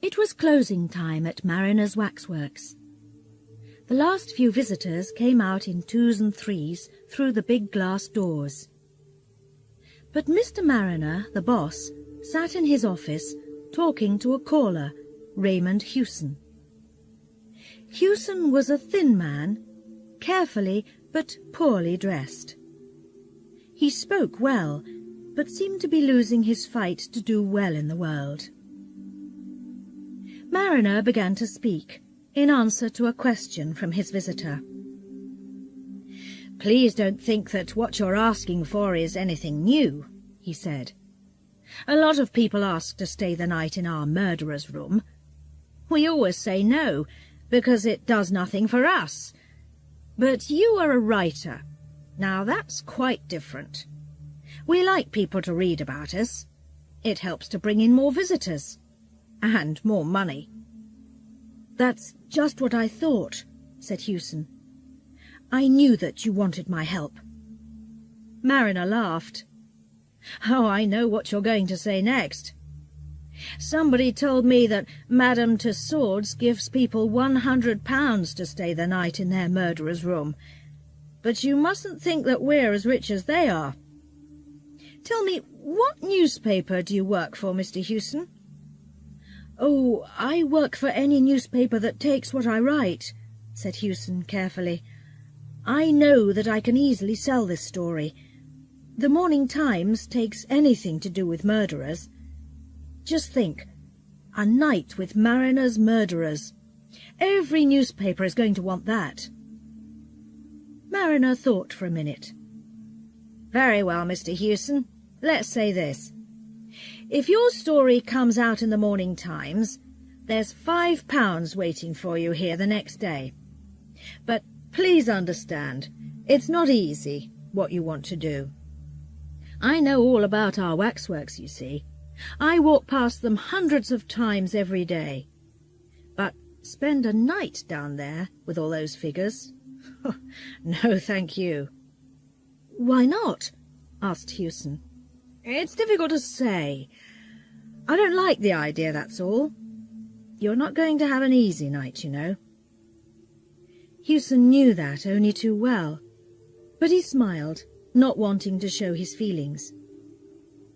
It was closing time at Mariner's waxworks. The last few visitors came out in twos and threes through the big glass doors. But Mr. Mariner, the boss, sat in his office talking to a caller, Raymond Hewson. Hewson was a thin man, carefully but poorly dressed. He spoke well, but seemed to be losing his fight to do well in the world. Mariner began to speak, in answer to a question from his visitor. "Please don't think that what you're asking for is anything new," he said. "A lot of people ask to stay the night in our murderer's room. We always say no, because it does nothing for us. But you are a writer. Now that's quite different. We like people to read about us. It helps to bring in more visitors. And more money." "That's just what I thought," said Hewson. "I knew that you wanted my help." Mariner laughed. "Oh, I know what you're going to say next. Somebody told me that Madame Tussauds gives people £100 to stay the night in their murderer's room. But you mustn't think that we're as rich as they are. Tell me, what newspaper do you work for, Mr. Hewson?" "Oh, I work for any newspaper that takes what I write," said Hewson carefully. "I know that I can easily sell this story. The Morning Times takes anything to do with murderers. Just think, a night with Mariner's murderers. Every newspaper is going to want that." Mariner thought for a minute. "Very well, Mr. Hewson, let's say this. If your story comes out in the Morning Times, there's £5 waiting for you here the next day. But please understand, it's not easy, what you want to do. I know all about our waxworks, you see. I walk past them hundreds of times every day. But spend a night down there with all those figures? No, thank you." "Why not?" asked Hewson. "It's difficult to say. I don't like the idea, that's all. You're not going to have an easy night, you know." Hewson knew that only too well, but he smiled, not wanting to show his feelings.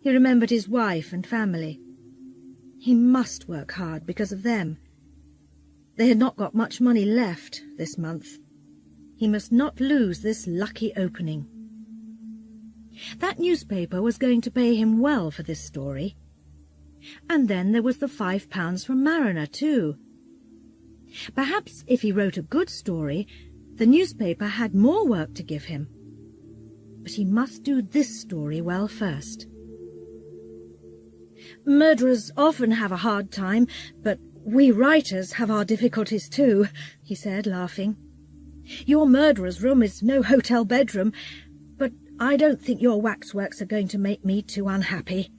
He remembered his wife and family. He must work hard because of them. They had not got much money left this month. He must not lose this lucky opening. That newspaper was going to pay him well for this story. And then there was the £5 from Mariner, too. Perhaps if he wrote a good story, the newspaper had more work to give him. But he must do this story well first. "Murderers often have a hard time, but we writers have our difficulties too," he said, laughing. "Your murderer's room is no hotel bedroom, but I don't think your waxworks are going to make me too unhappy."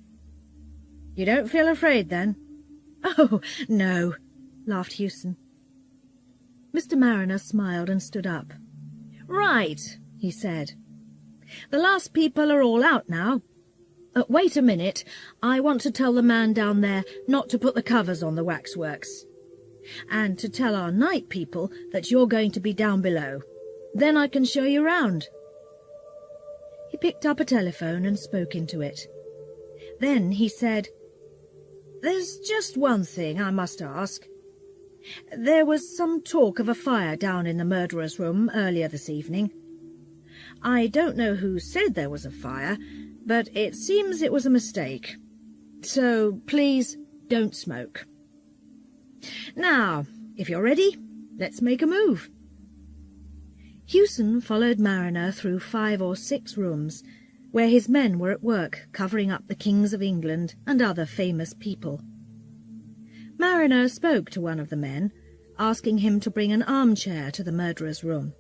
"You don't feel afraid, then?" "Oh, no," laughed Hewson. Mr. Mariner smiled and stood up. "Right," he said. "The last people are all out now. Wait a minute. I want to tell the man down there not to put the covers on the waxworks. And to tell our night people that you're going to be down below. Then I can show you round." He picked up a telephone and spoke into it. Then he said, "There's just one thing I must ask. There was some talk of a fire down in the murderer's room earlier this evening. I don't know who said there was a fire, but it seems it was a mistake. So please don't smoke. Now, if you're ready, let's make a move." Hewson followed Mariner through 5 or 6 rooms, where his men were at work covering up the kings of England and other famous people. Mariner spoke to one of the men, asking him to bring an armchair to the murderer's room.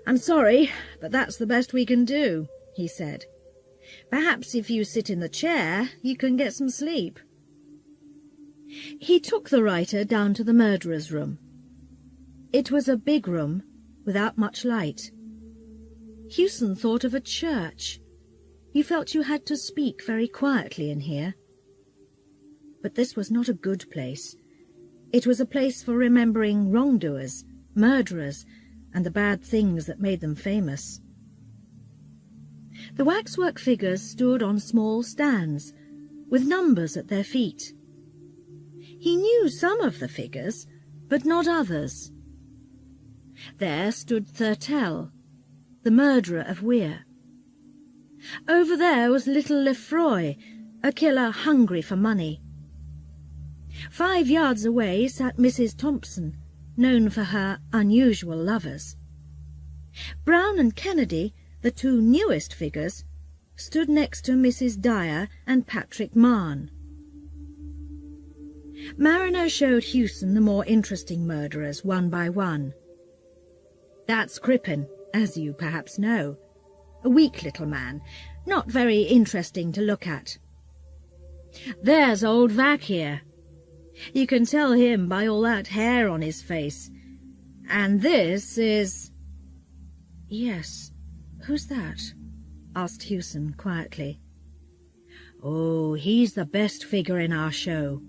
"I'm sorry, but that's the best we can do," he said. "Perhaps if you sit in the chair, you can get some sleep." He took the writer down to the murderer's room. It was a big room, without much light. Hewson thought of a church. He felt you had to speak very quietly in here. But this was not a good place. It was a place for remembering wrongdoers, murderers, and the bad things that made them famous. The waxwork figures stood on small stands, with numbers at their feet. He knew some of the figures, but not others. There stood Thurtell, the murderer of Weir. Over there was little Lefroy, a killer hungry for money. 5 yards away sat Mrs. Thompson, known for her unusual lovers. Brown and Kennedy, the 2 newest figures, stood next to Mrs. Dyer and Patrick Mahon. Mariner showed Hewson the more interesting murderers one by one. That's Crippen, as you perhaps know. A weak little man, not very interesting to look at. There's old Vac here. You can tell him by all that hair on his face. And this is... Yes, who's that? Asked Hewson quietly. Oh, he's the best figure in our show.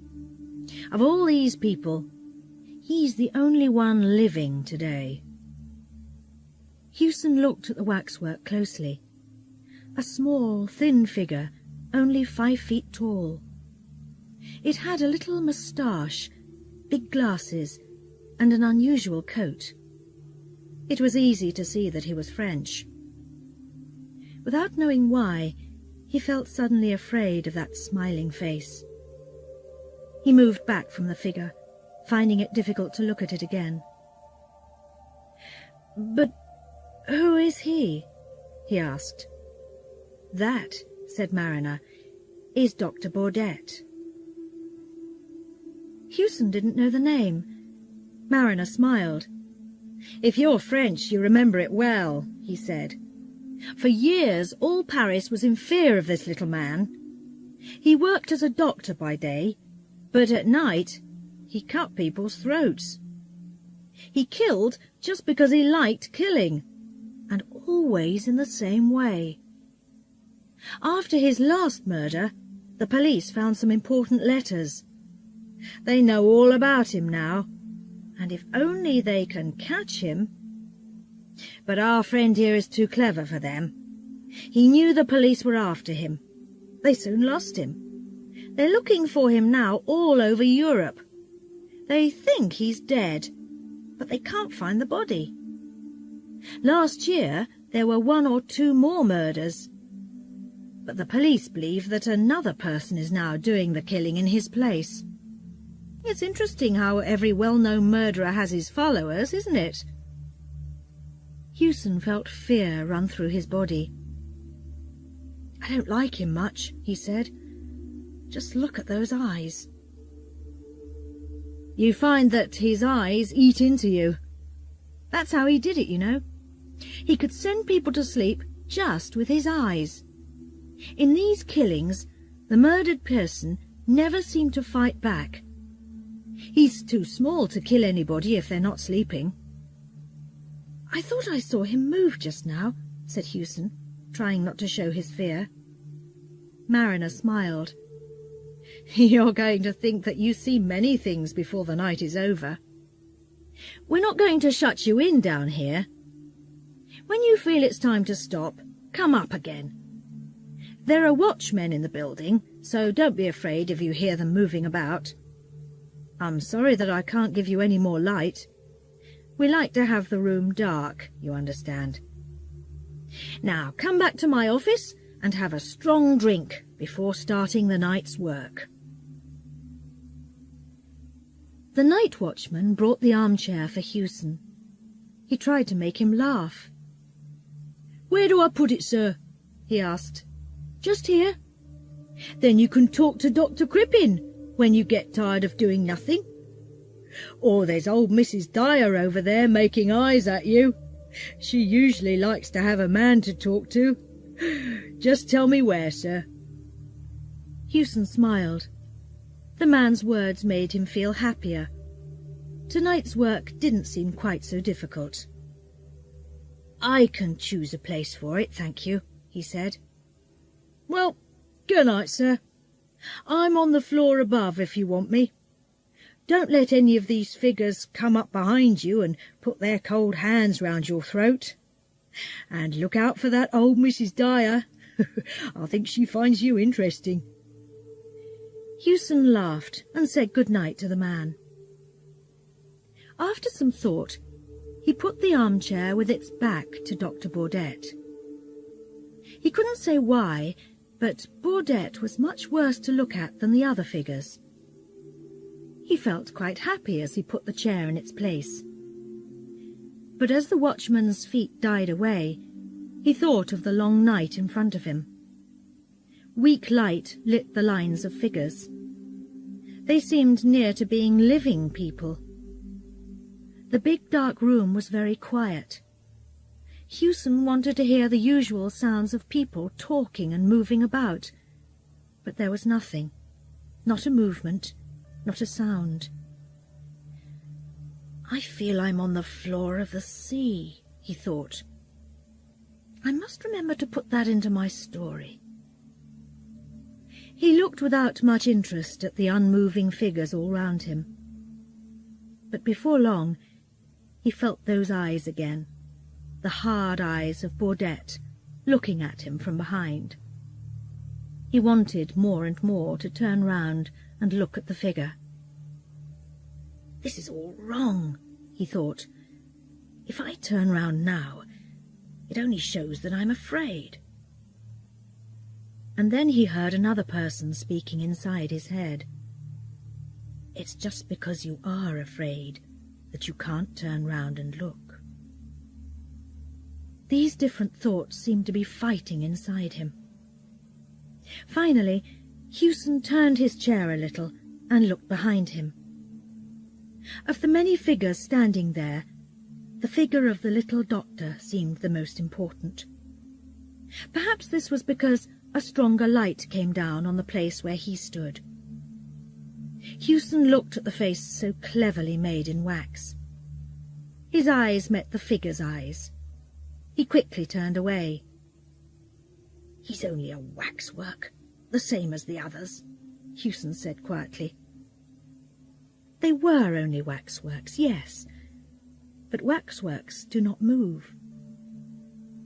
Of all these people, he's the only one living today. Hewson looked at the waxwork closely. A small, thin figure, only 5 feet tall. It had a little moustache, big glasses, and an unusual coat. It was easy to see that he was French. Without knowing why, he felt suddenly afraid of that smiling face. He moved back from the figure, finding it difficult to look at it again. "But who is he?" he asked. "That," said Mariner, "is Dr. Baudet." Hewson didn't know the name. Mariner smiled. "If you're French, you remember it well," he said. "For years all Paris was in fear of this little man. He worked as a doctor by day, but at night he cut people's throats. He killed just because he liked killing, and always in the same way. After his last murder, the police found some important letters. They know all about him now, and if only they can catch him... But our friend here is too clever for them. He knew the police were after him. They soon lost him. They're looking for him now all over Europe. They think he's dead, but they can't find the body. Last year there were 1 or 2 more murders, but the police believe that another person is now doing the killing in his place. It's interesting how every well-known murderer has his followers, isn't it?" Hewson felt fear run through his body. "I don't like him much," he said. "Just look at those eyes." "You find that his eyes eat into you. That's how he did it, you know. He could send people to sleep just with his eyes. In these killings, the murdered person never seemed to fight back. He's too small to kill anybody if they're not sleeping." "I thought I saw him move just now," said Hewson, trying not to show his fear. Mariner smiled. "You're going to think that you see many things before the night is over. We're not going to shut you in down here. When you feel it's time to stop, come up again. There are watchmen in the building, so don't be afraid if you hear them moving about. I'm sorry that I can't give you any more light. We like to have the room dark, you understand. Now come back to my office and have a strong drink before starting the night's work." The night watchman brought the armchair for Hewson. He tried to make him laugh. "Where do I put it, sir?" he asked. "Just here. Then you can talk to Dr. Crippen when you get tired of doing nothing. Or there's old Mrs. Dyer over there making eyes at you. She usually likes to have a man to talk to. Just tell me where, sir." Hewson smiled. The man's words made him feel happier. Tonight's work didn't seem quite so difficult. "I can choose a place for it, thank you," he said. "Well, good night, sir. I'm on the floor above if you want me. Don't let any of these figures come up behind you and put their cold hands round your throat. And look out for that old Mrs. Dyer. I think she finds you interesting." Hewson laughed and said good night to the man. After some thought, he put the armchair with its back to Dr. Baudette. He couldn't say why, but Baudette was much worse to look at than the other figures. He felt quite happy as he put the chair in its place. But as the watchman's feet died away, he thought of the long night in front of him. Weak light lit the lines of figures. They seemed near to being living people. The big dark room was very quiet. Hewson wanted to hear the usual sounds of people talking and moving about, but there was nothing, not a movement, not a sound. "I feel I'm on the floor of the sea," he thought. "I must remember to put that into my story." He looked without much interest at the unmoving figures all round him. But before long he felt those eyes again, the hard eyes of Baudette, looking at him from behind. He wanted more and more to turn round and look at the figure. "This is all wrong," he thought. "If I turn round now, it only shows that I'm afraid." And then he heard another person speaking inside his head. "It's just because you are afraid that you can't turn round and look." These different thoughts seemed to be fighting inside him. Finally, Hewson turned his chair a little and looked behind him. Of the many figures standing there, the figure of the little doctor seemed the most important. Perhaps this was because a stronger light came down on the place where he stood. Hewson looked at the face so cleverly made in wax. His eyes met the figure's eyes. He quickly turned away. "He's only a waxwork, the same as the others," Hewson said quietly. They were only waxworks, yes, but waxworks do not move.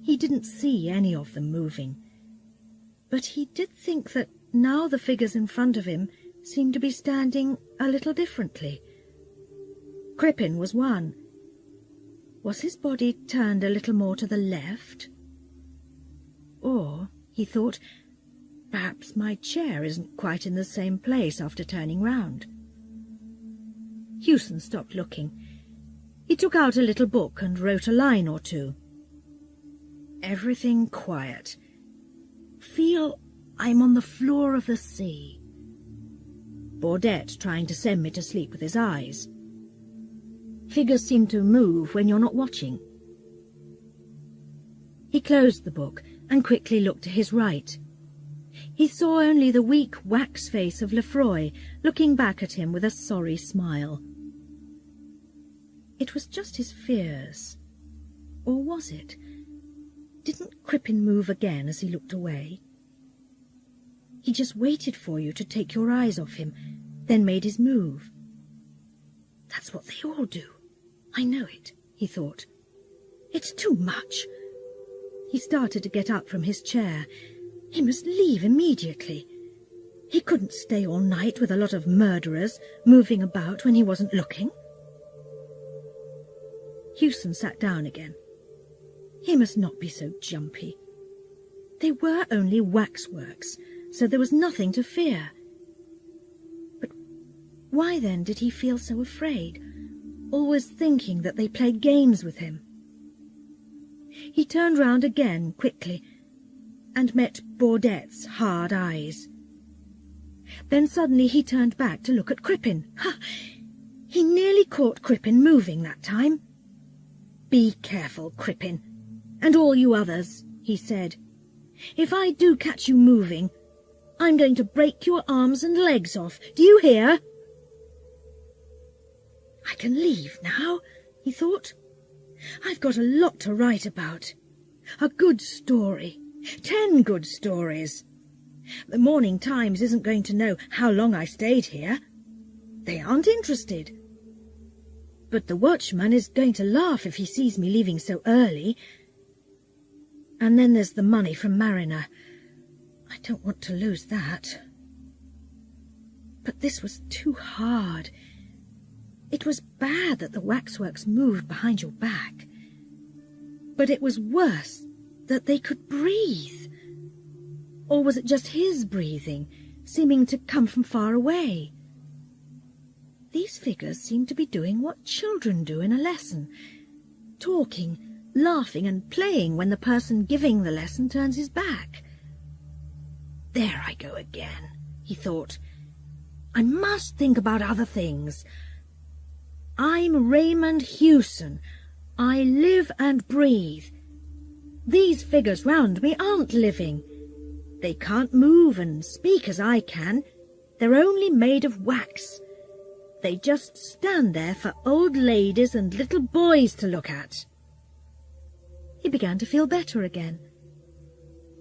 He didn't see any of them moving, but he did think that now the figures in front of him seemed to be standing a little differently. Crippen was one. Was his body turned a little more to the left? Or, he thought, perhaps my chair isn't quite in the same place after turning round. Hewson stopped looking. He took out a little book and wrote a line or two. "Everything quiet. Feel I'm on the floor of the sea. Baudette trying to send me to sleep with his eyes. Figures seem to move when you're not watching." He closed the book and quickly looked to his right. He saw only the weak wax face of Lefroy looking back at him with a sorry smile. It was just his fears. Or was it? Didn't Crippen move again as he looked away? He just waited for you to take your eyes off him, then made his move. That's what they all do. I know it, he thought. It's too much. He started to get up from his chair. He must leave immediately. He couldn't stay all night with a lot of murderers moving about when he wasn't looking. Hewson sat down again. He must not be so jumpy. They were only waxworks, so there was nothing to fear. But why then did he feel so afraid, always thinking that they played games with him? He turned round again quickly and met Baudette's hard eyes. Then suddenly he turned back to look at Crippen. Ha! He nearly caught Crippen moving that time. "Be careful, Crippen, and all you others," he said. "If I do catch you moving, I'm going to break your arms and legs off. Do you hear?" I can leave now, he thought. I've got a lot to write about. A good story. 10 good stories. The Morning Times isn't going to know how long I stayed here. They aren't interested. But the watchman is going to laugh if he sees me leaving so early. And then there's the money from Mariner. I don't want to lose that. But this was too hard. It was bad that the waxworks moved behind your back. But it was worse that they could breathe. Or was it just his breathing, seeming to come from far away? These figures seemed to be doing what children do in a lesson, talking, laughing and playing when the person giving the lesson turns his back. There I go again, he thought. I must think about other things. I'm Raymond Hewson. I live and breathe. These figures round me aren't living. They can't move and speak as I can. They're only made of wax. They just stand there for old ladies and little boys to look at. He began to feel better again.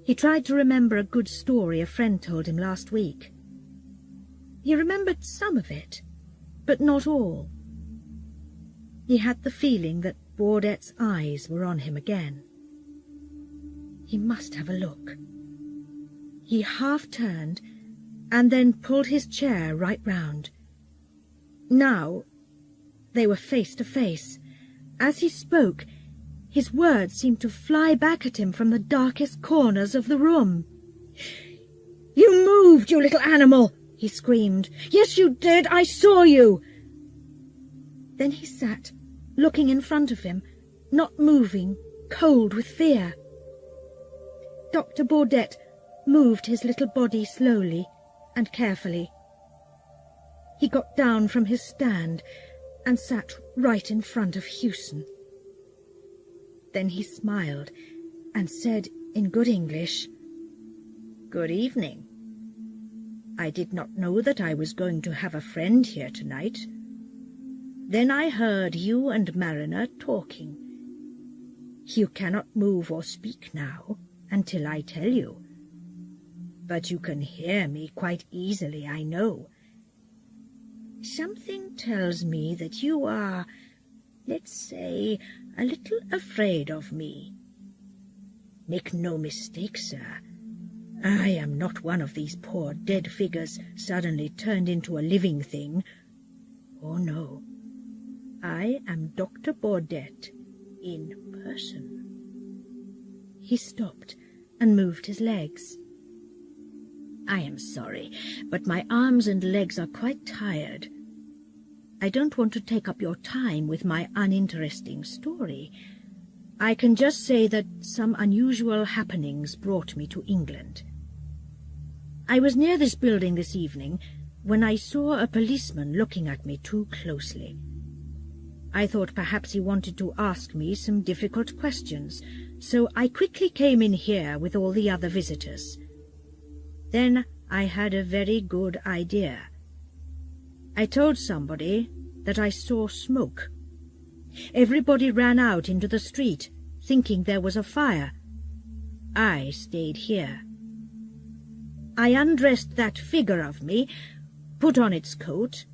He tried to remember a good story a friend told him last week. He remembered some of it, but not all. He had the feeling that Baudette's eyes were on him again. He must have a look. He half turned and then pulled his chair right round. Now they were face to face. As he spoke, his words seemed to fly back at him from the darkest corners of the room. "You moved, you little animal!" he screamed. "Yes, you did! I saw you!" Then he sat, looking in front of him, not moving, cold with fear. Dr. Baudette moved his little body slowly and carefully. He got down from his stand and sat right in front of Hewson. Then he smiled and said in good English, "Good evening. I did not know that I was going to have a friend here tonight. Then I heard you and Mariner talking. You cannot move or speak now until I tell you. But you can hear me quite easily, I know. Something tells me that you are, let's say, a little afraid of me. Make no mistake, sir. I am not one of these poor dead figures suddenly turned into a living thing. Oh, no. I am Dr. Baudette in person." He stopped and moved his legs. "I am sorry, but my arms and legs are quite tired. I don't want to take up your time with my uninteresting story. I can just say that some unusual happenings brought me to England. I was near this building this evening when I saw a policeman looking at me too closely. I thought perhaps he wanted to ask me some difficult questions, so I quickly came in here with all the other visitors. Then I had a very good idea. I told somebody that I saw smoke. Everybody ran out into the street, thinking there was a fire. I stayed here. I undressed that figure of me, put on its coat,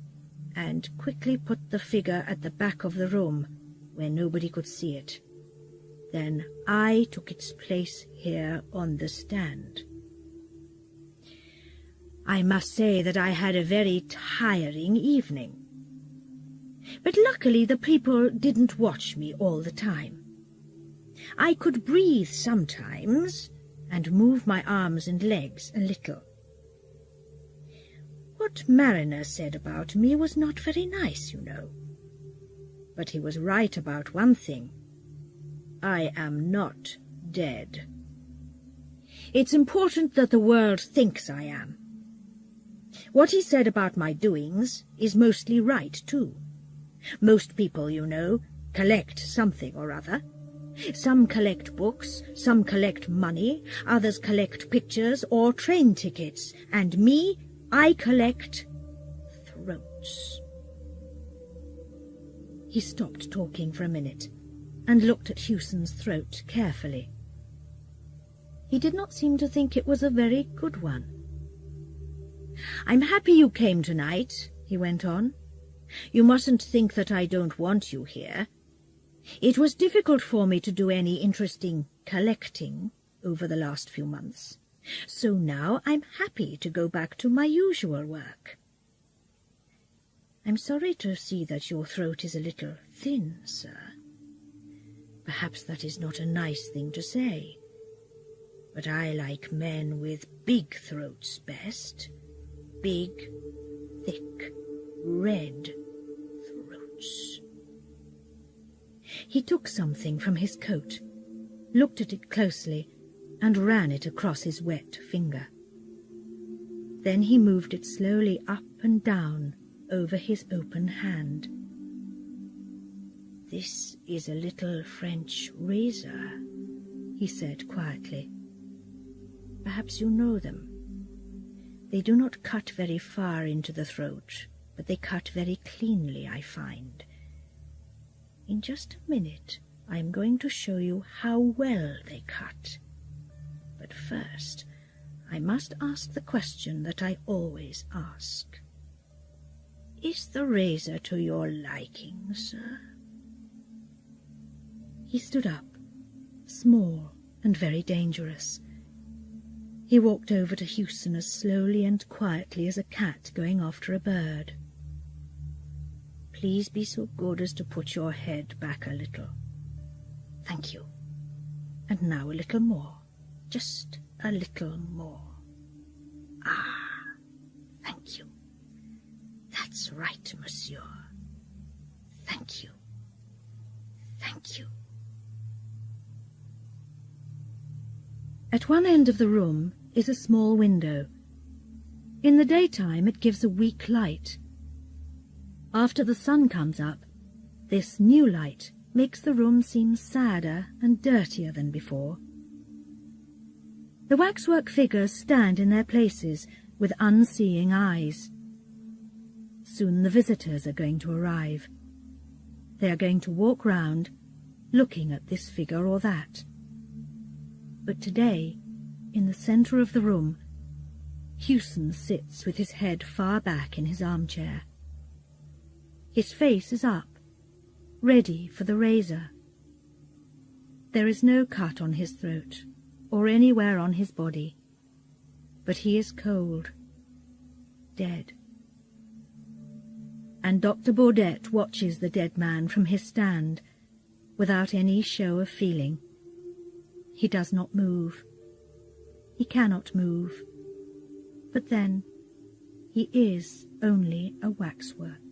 and quickly put the figure at the back of the room, where nobody could see it. Then I took its place here on the stand. I must say that I had a very tiring evening. But luckily the people didn't watch me all the time. I could breathe sometimes and move my arms and legs a little. What Mariner said about me was not very nice, you know. But he was right about one thing. I am not dead. It's important that the world thinks I am. What he said about my doings is mostly right, too. Most people, you know, collect something or other. Some collect books, some collect money, others collect pictures or train tickets, and me, I collect throats. He stopped talking for a minute and looked at Hewson's throat carefully. He did not seem to think it was a very good one. "I'm happy you came tonight," he went on. "You mustn't think that I don't want you here. It was difficult for me to do any interesting collecting over the last few months, so now I'm happy to go back to my usual work." "I'm sorry to see that your throat is a little thin, sir. Perhaps that is not a nice thing to say, but I like men with big throats best. Big, thick, red throats." He took something from his coat, looked at it closely, and ran it across his wet finger. Then he moved it slowly up and down over his open hand. "This is a little French razor," he said quietly. "Perhaps you know them. They do not cut very far into the throat, but they cut very cleanly, I find. In just a minute I am going to show you how well they cut. But first I must ask the question that I always ask. Is the razor to your liking, sir?" He stood up, small and very dangerous. He walked over to Hewson as slowly and quietly as a cat going after a bird. "Please be so good as to put your head back a little. Thank you. And now a little more, just a little more. Ah, thank you. That's right, monsieur. Thank you. Thank you." At one end of the room is a small window. In the daytime it gives a weak light. After the sun comes up, this new light makes the room seem sadder and dirtier than before. The waxwork figures stand in their places with unseeing eyes. Soon the visitors are going to arrive. They are going to walk round, looking at this figure or that. But today, in the centre of the room, Hewson sits with his head far back in his armchair. His face is up, ready for the razor. There is no cut on his throat or anywhere on his body, but he is cold, dead. And Dr. Baudet watches the dead man from his stand without any show of feeling. He does not move. He cannot move. But then, he is only a waxwork.